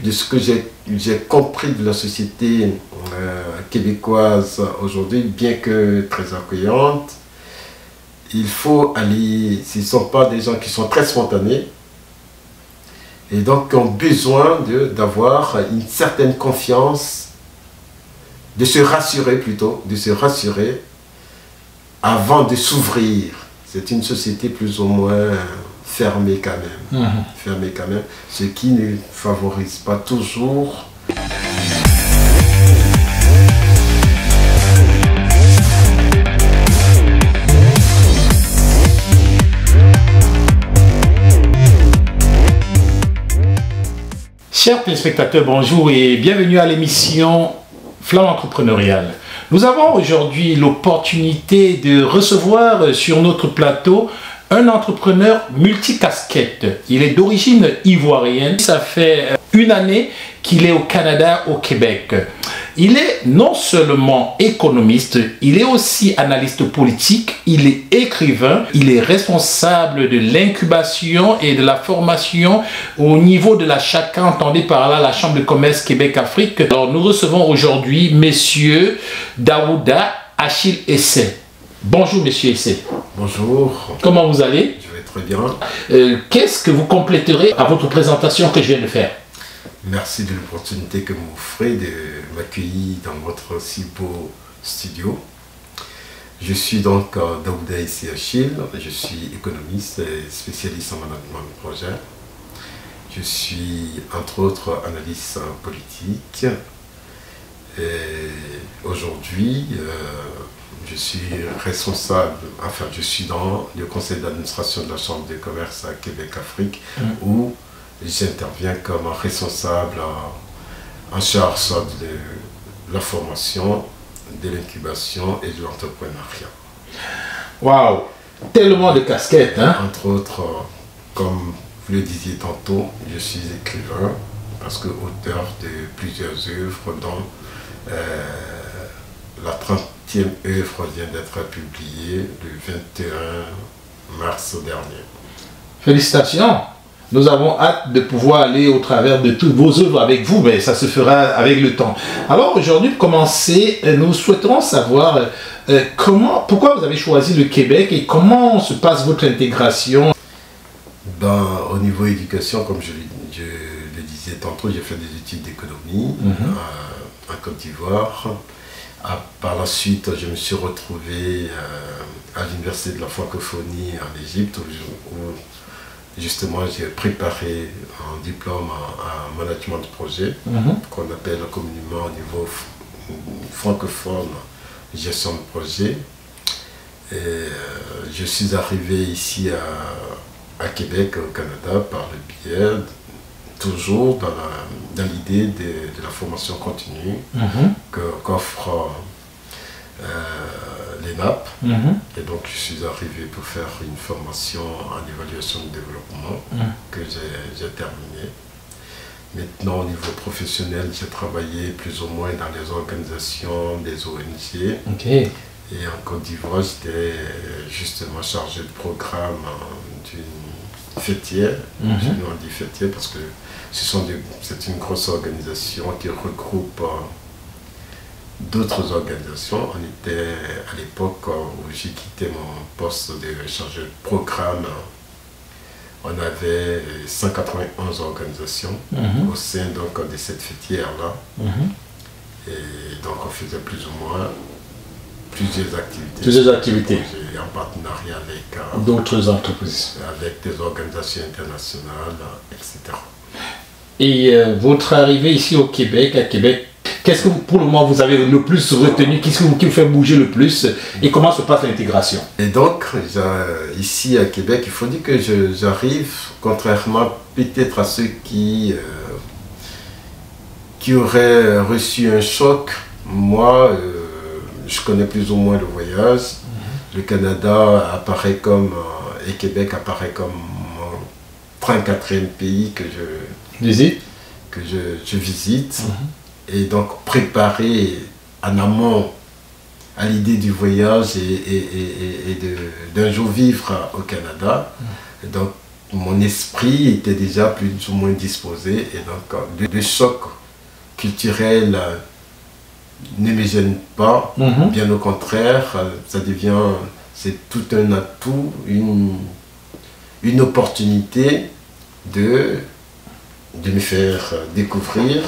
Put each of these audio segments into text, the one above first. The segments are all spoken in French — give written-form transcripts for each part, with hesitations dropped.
de ce que j'ai compris de la société québécoise aujourd'hui, bien que très accueillante, il faut aller, ce ne sont pas des gens qui sont très spontanés, et donc qui ont besoin d'avoir une certaine confiance, de se rassurer plutôt, de se rassurer avant de s'ouvrir. C'est une société plus ou moins fermée quand même, fermée quand même, ce qui ne favorise pas toujours. Chers téléspectateurs, bonjour et bienvenue à l'émission Flamme Entrepreneuriale. Nous avons aujourd'hui l'opportunité de recevoir sur notre plateau un entrepreneur multicasquette. Il est d'origine ivoirienne. Ça fait une année qu'il est au Canada, au Québec. Il est non seulement économiste, il est aussi analyste politique, il est écrivain, il est responsable de l'incubation et de la formation au niveau de la CHACA, entendez par là la Chambre de commerce Québec-Afrique. Alors nous recevons aujourd'hui Monsieur Daouda Achille Essay. Bonjour Monsieur Essay. Bonjour. Comment vous allez? Je vais très bien. Qu'est-ce que vous compléterez à votre présentation que je viens de faire? Merci de l'opportunité que vous m'offrez de m'accueillir dans votre si beau studio. Je suis donc Daouda Achille, je suis économiste et spécialiste en management de projet. Je suis entre autres analyste politique. Et aujourd'hui, je suis responsable, enfin je suis dans le conseil d'administration de la Chambre de commerce à Québec-Afrique où j'interviens comme responsable en charge de la formation, de l'incubation et de l'entrepreneuriat. Waouh, tellement de casquettes, hein? Entre autres, comme vous le disiez tantôt, je suis écrivain parce que auteur de plusieurs œuvres dont la 30e œuvre vient d'être publiée le 21 mars dernier. Félicitations! Nous avons hâte de pouvoir aller au travers de toutes vos œuvres avec vous, mais ça se fera avec le temps. Alors aujourd'hui, pour commencer, nous souhaiterons savoir pourquoi vous avez choisi le Québec et comment se passe votre intégration. Au niveau éducation, comme je le disais tantôt, j'ai fait des études d'économie en Côte d'Ivoire. Par la suite, je me suis retrouvé à l'université de la francophonie en Égypte où justement j'ai préparé un diplôme en management de projet qu'on appelle communément au niveau francophone gestion de projet. Et je suis arrivé ici à Québec, au Canada, par le biais toujours dans l'idée de la formation continue qu'offre l'ENAP. Et donc je suis arrivé pour faire une formation en évaluation de développement que j'ai terminée. Maintenant au niveau professionnel, j'ai travaillé plus ou moins dans les organisations des ONG. Et en Côte d'Ivoire, j'étais justement chargé de programme d'une fêtière. Je dis fêtière parce que c'est une grosse organisation qui regroupe d'autres organisations. On était à l'époque où j'ai quitté mon poste de chargé de programme. On avait 191 organisations au sein donc, de cette fêtière-là. Et donc on faisait plus ou moins plusieurs activités. En partenariat avec d'autres entreprises. Avec des organisations internationales, etc. Et votre arrivée ici au Québec, qu'est-ce que pour le moment vous avez le plus retenu? Qu'est-ce qui vous fait bouger le plus? Et comment se passe l'intégration? Et donc, ici à Québec, il faut dire que j'arrive, contrairement peut-être à ceux qui auraient reçu un choc, moi, je connais plus ou moins le voyage. Le Canada apparaît comme, et Québec apparaît comme mon 34e pays que je visite. Et donc préparer en amont à l'idée du voyage et d'un jour vivre au Canada. Et donc mon esprit était déjà plus ou moins disposé. Et donc, le choc culturel ne me gêne pas. Bien au contraire, ça devient, c'est tout un atout, une opportunité de me faire découvrir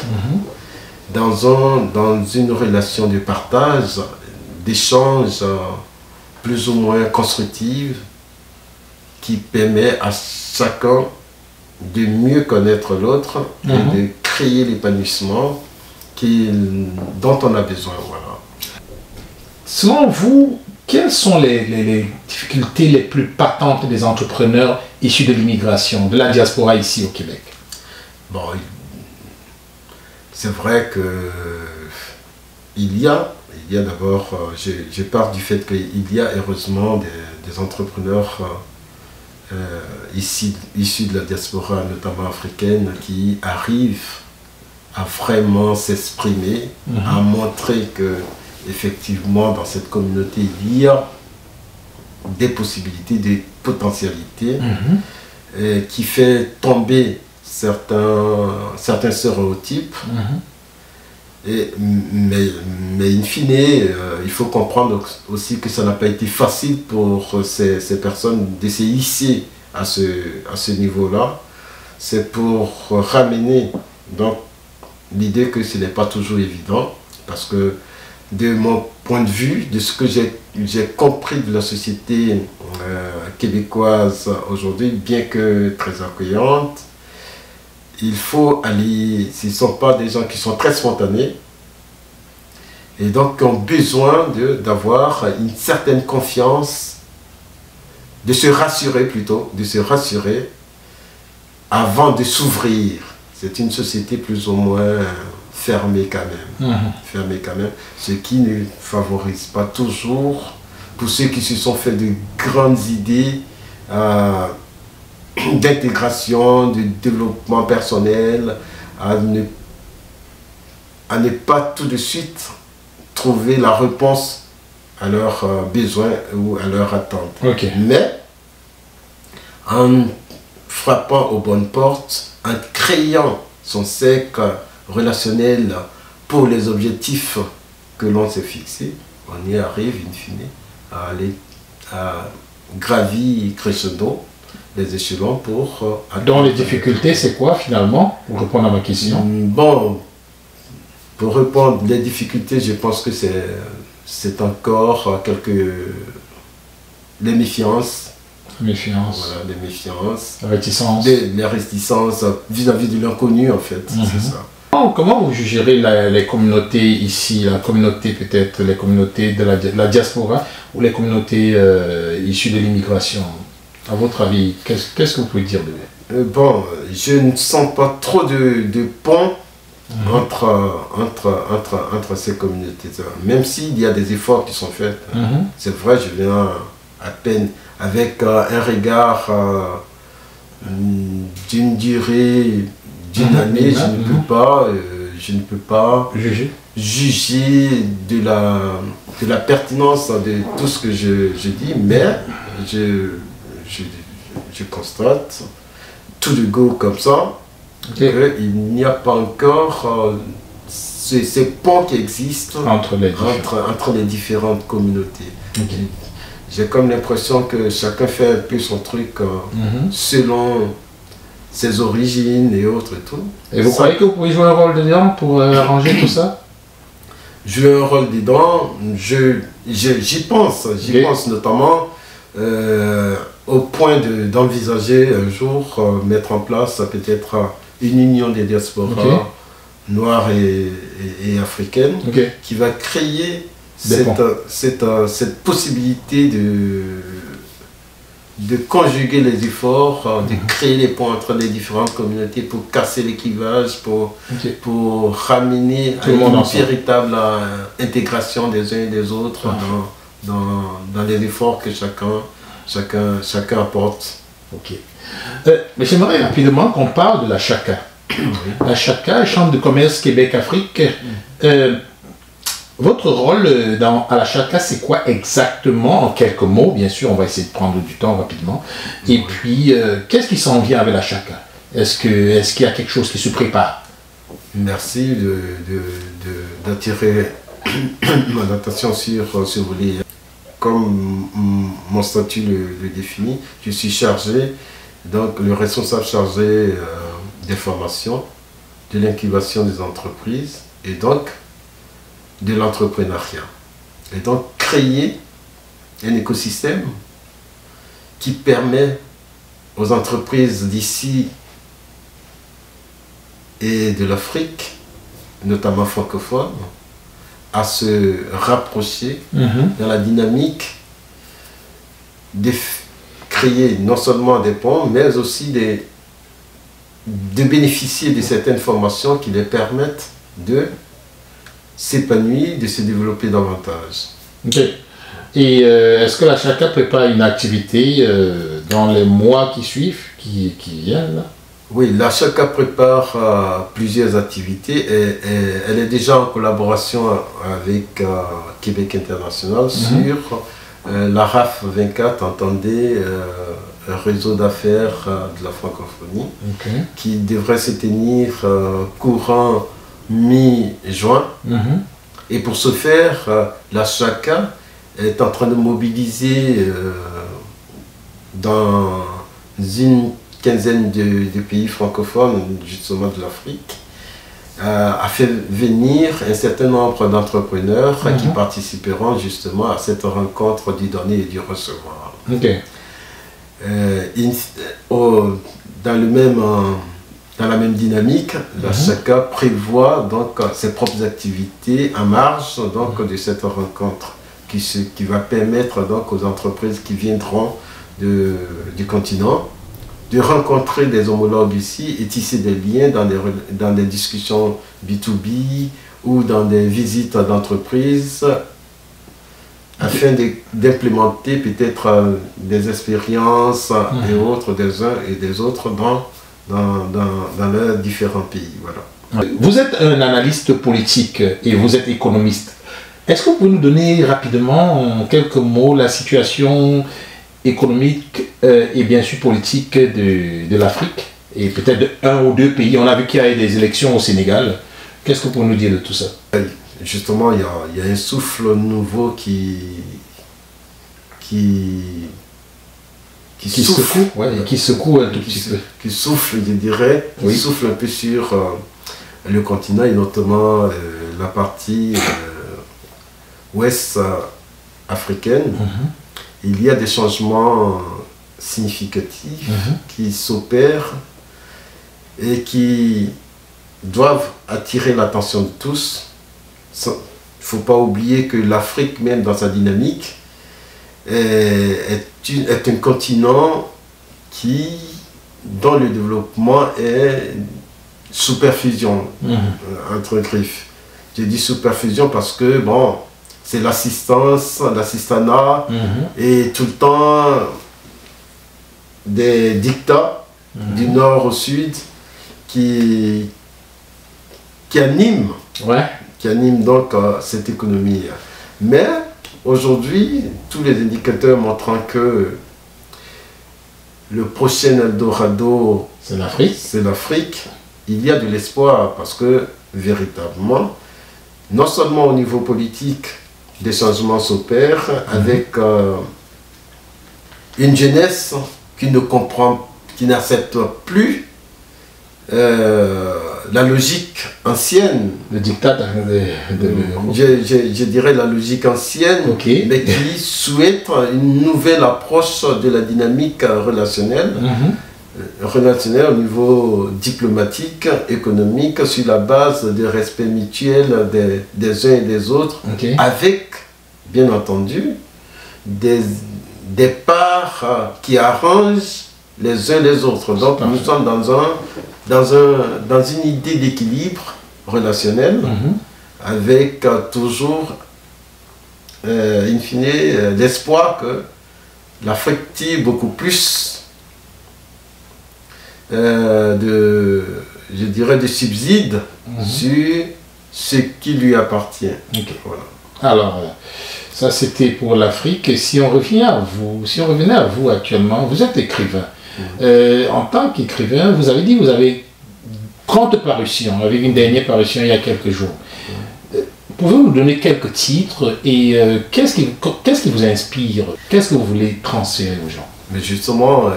dans une relation de partage, d'échange plus ou moins constructive, qui permet à chacun de mieux connaître l'autre et de créer l'épanouissement dont on a besoin. Voilà. Selon vous, quelles sont les difficultés les plus patentes des entrepreneurs issus de l'immigration, de la diaspora ici au Québec? Bon, c'est vrai que il y a d'abord, je pars du fait qu'il y a heureusement des entrepreneurs issus de la diaspora, notamment africaine, qui arrivent à vraiment s'exprimer, à montrer que effectivement dans cette communauté il y a des possibilités, des potentialités, qui fait tomber certains stéréotypes. Mais in fine, il faut comprendre aussi que ça n'a pas été facile pour ces personnes de se hisser à ce niveau-là. C'est pour ramener donc l'idée que ce n'est pas toujours évident, parce que de mon point de vue, de ce que j'ai compris de la société québécoise aujourd'hui, bien que très accueillante, il faut aller, ce ne sont pas des gens qui sont très spontanés, et donc qui ont besoin d'avoir une certaine confiance, de se rassurer plutôt, de se rassurer avant de s'ouvrir. C'est une société plus ou moins fermée quand même, fermée quand même, ce qui ne favorise pas toujours, pour ceux qui se sont fait de grandes idées d'intégration, de développement personnel, à ne pas tout de suite trouver la réponse à leurs besoins ou à leurs attentes. Mais en frappant aux bonnes portes, en créant son cercle relationnel pour les objectifs que l'on s'est fixés, on y arrive in fine à aller à gravir crescendo les échelons pour... Dans les difficultés, c'est quoi finalement, pour répondre à ma question? Bon, pour répondre, les difficultés, je pense que c'est encore les méfiances. Méfiance. Voilà, les méfiances. La réticence. Les réticences vis-à-vis de l'inconnu, en fait, c'est ça. Comment vous jugerez les communautés ici, la communauté peut-être, les communautés de la diaspora ou les communautés issues de l'immigration? À votre avis, qu'est-ce que vous pouvez dire de eux? Bon, je ne sens pas trop de pont entre ces communautés. Même s'il y a des efforts qui sont faits. C'est vrai, je viens à peine avec un regard d'une durée d'une année, je ne peux pas juger de la pertinence de tout ce que je dis, mais je constate tout de go comme ça qu'il n'y a pas encore ces ponts qui existent entre les différentes communautés. J'ai comme l'impression que chacun fait un peu son truc selon ses origines et autres et tout. Et vous croyez que vous pouvez jouer un rôle dedans pour arranger tout ça? Jouer un rôle dedans, j'y pense notamment au point d'envisager un jour mettre en place peut-être une union des diasporas noires et africaines qui va créer cette possibilité de conjuguer les efforts, de créer les ponts entre les différentes communautés pour casser les clivages, pour ramener à une véritable intégration des uns et des autres dans les efforts que chacun apporte. Mais j'aimerais rapidement qu'on parle de la CHACA. La CHACA, Chambre de commerce Québec-Afrique. Votre rôle à la Chaka, c'est quoi exactement, en quelques mots? Bien sûr, on va essayer de prendre du temps rapidement. Et puis, qu'est-ce qui s'en vient avec la Chaka? Est-ce qu'il y a quelque chose qui se prépare? Merci d'attirer mon attention sur ce volet. Comme mon statut le définit, je suis chargé, donc le responsable chargé des formations, de l'incubation des entreprises et donc de l'entrepreneuriat. Et donc créer un écosystème qui permet aux entreprises d'ici et de l'Afrique, notamment francophone, à se rapprocher dans la dynamique de créer non seulement des ponts, mais aussi de bénéficier de certaines formations qui les permettent de s'épanouir, de se développer davantage. Ok. Et est-ce que la Chaka prépare une activité dans les mois qui suivent, qui viennent là? Oui, la Chaka prépare plusieurs activités et elle est déjà en collaboration avec Québec International sur la RAF 24, entendez, réseau d'affaires de la francophonie, qui devrait se tenir courant mi-juin. Et pour ce faire, la Chaka est en train de mobiliser dans une quinzaine de pays francophones, justement de l'Afrique, a fait venir un certain nombre d'entrepreneurs qui participeront justement à cette rencontre du donner et du recevoir. Dans la même dynamique, la Chaka prévoit donc ses propres activités en marge donc, de cette rencontre qui va permettre donc aux entreprises qui viendront du continent de rencontrer des homologues ici et tisser des liens dans des discussions B2B ou dans des visites d'entreprises afin d'implémenter peut-être des expériences et autres des uns et des autres dans leurs différents pays. Voilà. Vous êtes un analyste politique et vous êtes économiste. Est-ce que vous pouvez nous donner rapidement, en quelques mots, la situation économique et bien sûr politique de l'Afrique et peut-être de un ou deux pays? On a vu qu'il y a eu des élections au Sénégal. Qu'est-ce que vous pouvez nous dire de tout ça? Justement, il y a un souffle nouveau qui souffle, qui secoue un tout petit peu. Qui souffle, je dirais, qui souffle un peu sur le continent et notamment la partie ouest africaine. Il y a des changements significatifs qui s'opèrent et qui doivent attirer l'attention de tous. Il ne faut pas oublier que l'Afrique, même dans sa dynamique, est un continent dont le développement est sous perfusion, entre griffes. Je dis sous perfusion parce que, bon, c'est l'assistanat et tout le temps des dictats du nord au sud qui animent donc cette économie. Mais aujourd'hui, tous les indicateurs montrant que le prochain Eldorado, c'est l'Afrique. C'est l'Afrique. Il y a de l'espoir parce que véritablement, non seulement au niveau politique, des changements s'opèrent avec une jeunesse qui ne comprend, qui n'accepte plus la logique ancienne. Le diktat je dirais la logique ancienne, mais qui souhaite une nouvelle approche de la dynamique relationnelle, relationnelle au niveau diplomatique, économique, sur la base du respect mutuel des uns et des autres, avec, bien entendu, des parts qui arrangent les uns les autres. Donc nous sommes dans une idée d'équilibre relationnel, avec toujours, in fine, l'espoir que l'Afrique tire beaucoup plus je dirais, de subsides sur ce qui lui appartient. Ok. Voilà. Alors, ça c'était pour l'Afrique. Et si on revient à vous, si on revenait à vous actuellement, vous êtes écrivain. En tant qu'écrivain, vous avez dit que vous avez 30 parutions, avec une dernière parution il y a quelques jours. Pouvez-vous nous donner quelques titres et qu'est-ce qui vous inspire? Qu'est-ce que vous voulez transférer aux gens? Mais justement,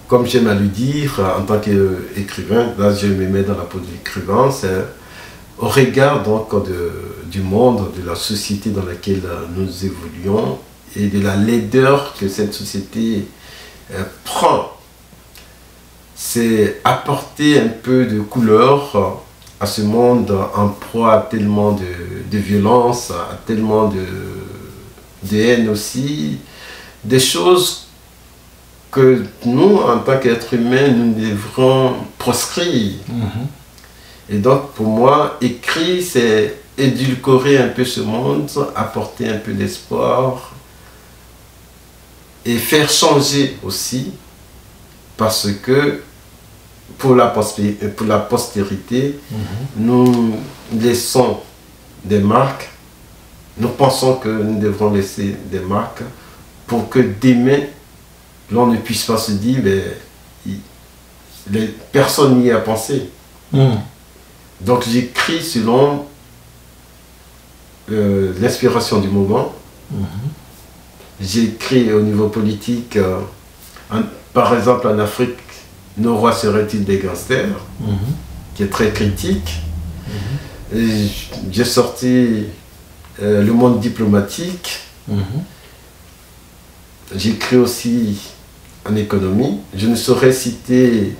comme j'aime à lui dire, en tant qu'écrivain, là je me mets dans la peau de l'écrivain, c'est au regard donc du monde, de la société dans laquelle nous évoluons et de la laideur que cette société prend. C'est apporter un peu de couleur à ce monde en proie à tellement de violence, à tellement de haine aussi, des choses que nous, en tant qu'êtres humains, nous devrons proscrire. Et donc, pour moi, écrire, c'est édulcorer un peu ce monde, apporter un peu d'espoir et faire changer aussi, parce que pour la postérité, nous laissons des marques, nous pensons que nous devrons laisser des marques pour que demain, l'on ne puisse pas se dire, mais personne n'y a pensé. Donc j'écris selon l'inspiration du moment. J'écris au niveau politique, par exemple en Afrique, nos rois seraient-ils des gangsters, qui est très critique. J'ai sorti le monde diplomatique. J'écris aussi en économie. Je ne saurais citer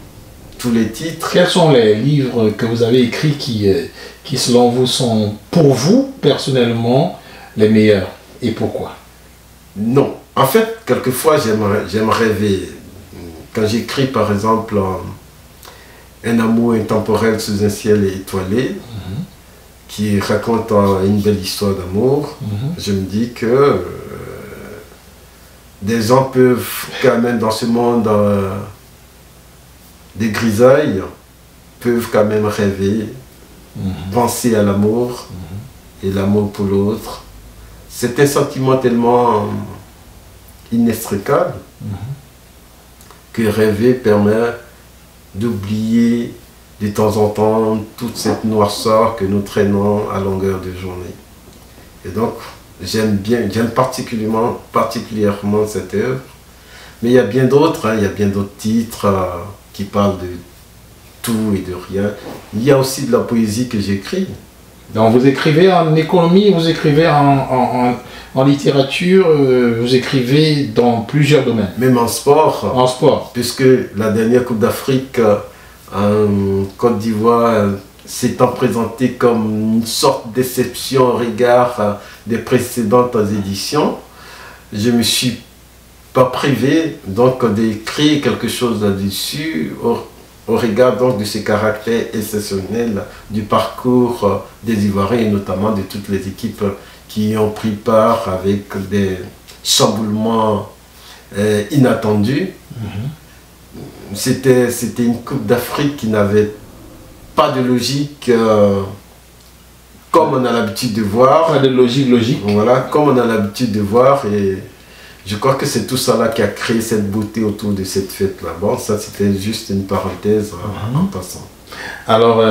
tous les titres. Quels sont les livres que vous avez écrits qui selon vous, sont pour vous, personnellement, les meilleurs? Et pourquoi? Non. En fait, quelquefois, j'aime rêver. Quand j'écris, par exemple, Un amour intemporel sous un ciel étoilé, qui raconte une belle histoire d'amour, je me dis que des gens peuvent quand même, dans ce monde des grisailles, peuvent quand même rêver, penser à l'amour et l'amour pour l'autre. C'est un sentiment tellement inextricable que rêver permet d'oublier de temps en temps toute cette noirceur que nous traînons à longueur de journée. Et donc, j'aime particulièrement cette œuvre. Mais il y a bien d'autres, il y a bien d'autres titres qui parlent de tout et de rien. Il y a aussi de la poésie que j'écris. Donc vous écrivez en économie, vous écrivez en littérature, vous écrivez dans plusieurs domaines. Même en sport. En sport. Puisque la dernière Coupe d'Afrique en Côte d'Ivoire s'étant présentée comme une sorte d'exception au regard des précédentes éditions, je ne me suis pas privé donc d'écrire quelque chose là-dessus au regard donc de ce caractère exceptionnel du parcours des Ivoiriens et notamment de toutes les équipes qui ont pris part avec des chamboulements inattendus. C'était une Coupe d'Afrique qui n'avait pas de logique comme on a l'habitude de voir. Pas de logique. Voilà, comme on a l'habitude de voir, et je crois que c'est tout ça là qui a créé cette beauté autour de cette fête-là. Bon, ça c'était juste une parenthèse en passant. Alors,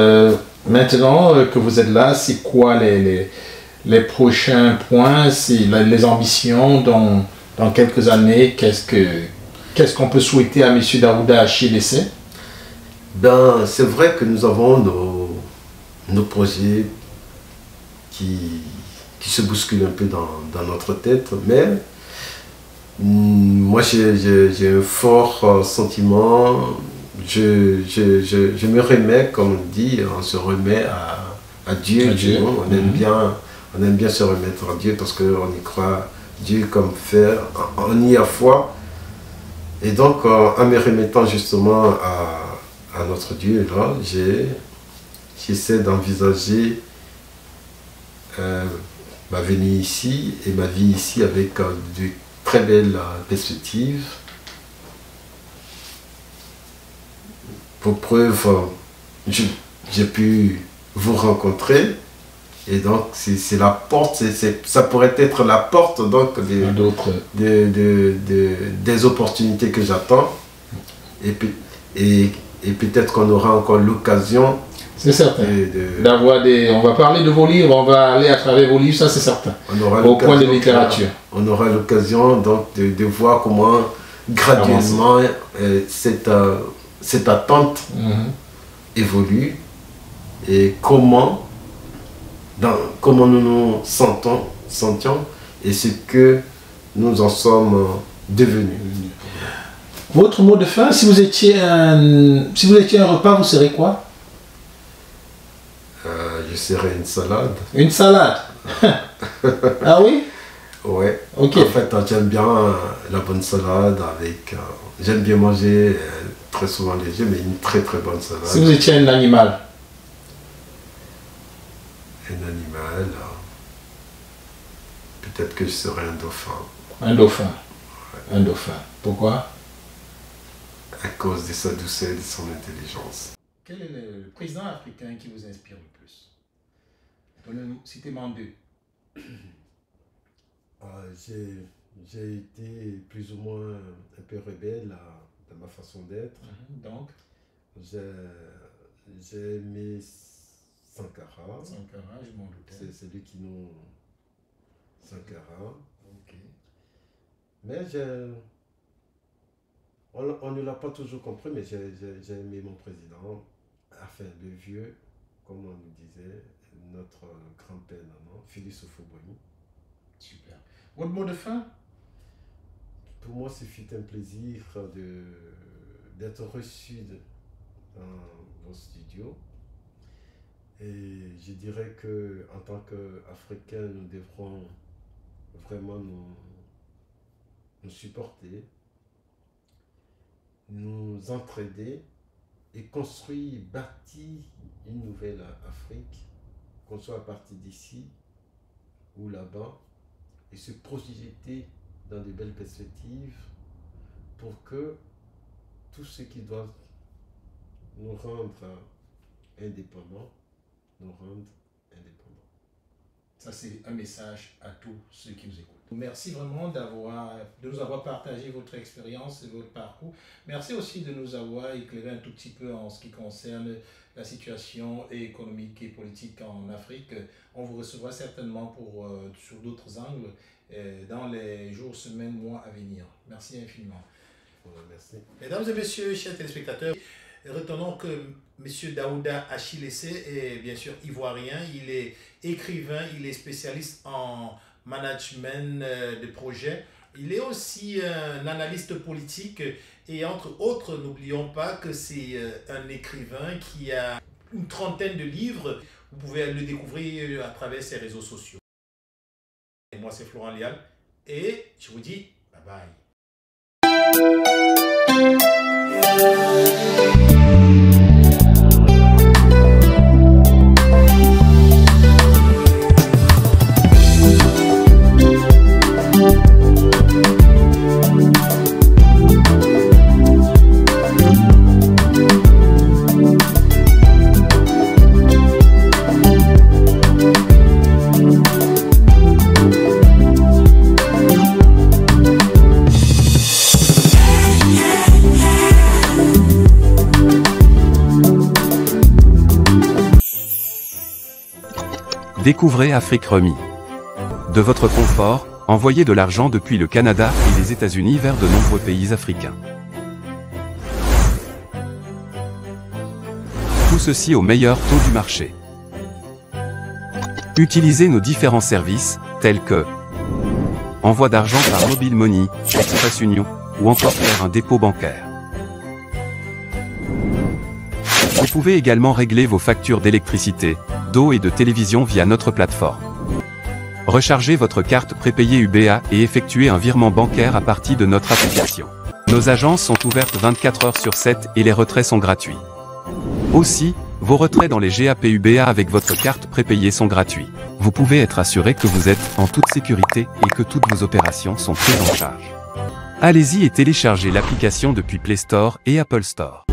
maintenant que vous êtes là, c'est quoi les prochains points, c'est les ambitions dans quelques années? Qu'est-ce qu'on peut souhaiter à M. Daouda Achille-Essai? Ben, c'est vrai que nous avons nos projets qui se bousculent un peu dans notre tête, mais moi j'ai un fort sentiment. Je me remets, comme on dit, on se remet à Dieu. On aime bien se remettre à Dieu parce qu'on y croit. Dieu comme faire, on y a foi. Et donc, en me remettant justement à notre Dieu, là, j'essaie d'envisager ma venue ici et ma vie ici avec de très belles perspectives. Pour preuve, j'ai pu vous rencontrer Et donc, c'est la porte, ça pourrait être la porte donc des opportunités que j'attends. Et peut-être qu'on aura encore l'occasion. C'est certain. D'avoir on va parler de vos livres, on va aller à travers vos livres, ça c'est certain. Au point de littérature. On aura l'occasion donc de voir comment graduellement cette attente évolue et comment nous nous sentions et ce que nous en sommes devenus. Votre mot de fin, si vous étiez un repas, vous serez quoi? Je serais une salade. Une salade. Ah oui? Ouais. Ok. En fait, j'aime bien la bonne salade avec... j'aime bien manger très souvent léger, mais une très très bonne salade. Si vous étiez un animal? Un animal... peut-être que je serais un dauphin. Un dauphin. Ouais. Un dauphin. Pourquoi? À cause de sa douceur et de son intelligence. Quel est le président africain qui vous inspire le plus? Citez-moi deux. J'ai été plus ou moins un peu rebelle dans ma façon d'être. Donc j'ai aimé Sankara. Sankara, je m'en doutais. C'est celui qui nous... Sankara. Ok. Mais on ne l'a pas toujours compris, mais j'ai aimé mon président, enfin le vieux, comme on nous disait, notre grand-père, Félix Houphouët-Boigny. Super. Votre mot de fin? Pour moi, ce fut un plaisir d'être reçu dans vos studios. Et je dirais qu'en tant qu'Africains, nous devrons vraiment nous supporter, nous entraider et construire, bâtir une nouvelle Afrique, qu'on soit à partir d'ici ou là-bas, et se projeter dans de belles perspectives pour que tout ce qui doit nous rendre indépendants nous rende indépendants. Ça, c'est un message à tous ceux qui nous écoutent. Merci vraiment de nous avoir partagé votre expérience et votre parcours. Merci aussi de nous avoir éclairé un tout petit peu en ce qui concerne la situation économique et politique en Afrique. On vous recevra certainement sur d'autres angles dans les jours, semaines, mois à venir. Merci infiniment. Merci. Mesdames et messieurs, chers téléspectateurs, retenons que M. Daouda Achillessé est bien sûr ivoirien, il est écrivain, il est spécialiste en management de projets, il est aussi un analyste politique et entre autres, n'oublions pas que c'est un écrivain qui a une trentaine de livres, vous pouvez le découvrir à travers ses réseaux sociaux. Et moi c'est Florent Lial et je vous dis bye bye. Découvrez Afrique Remis. De votre confort, envoyez de l'argent depuis le Canada et les États-Unis vers de nombreux pays africains. Tout ceci au meilleur taux du marché. Utilisez nos différents services, tels que envoi d'argent par Mobile Money, Express Union, ou encore faire un dépôt bancaire. Vous pouvez également régler vos factures d'électricité, d'eau et de télévision via notre plateforme. Rechargez votre carte prépayée UBA et effectuez un virement bancaire à partir de notre application. Nos agences sont ouvertes 24 heures sur 7 et les retraits sont gratuits. Aussi, vos retraits dans les GAP UBA avec votre carte prépayée sont gratuits. Vous pouvez être assuré que vous êtes en toute sécurité et que toutes vos opérations sont prises en charge. Allez-y et téléchargez l'application depuis Play Store et Apple Store.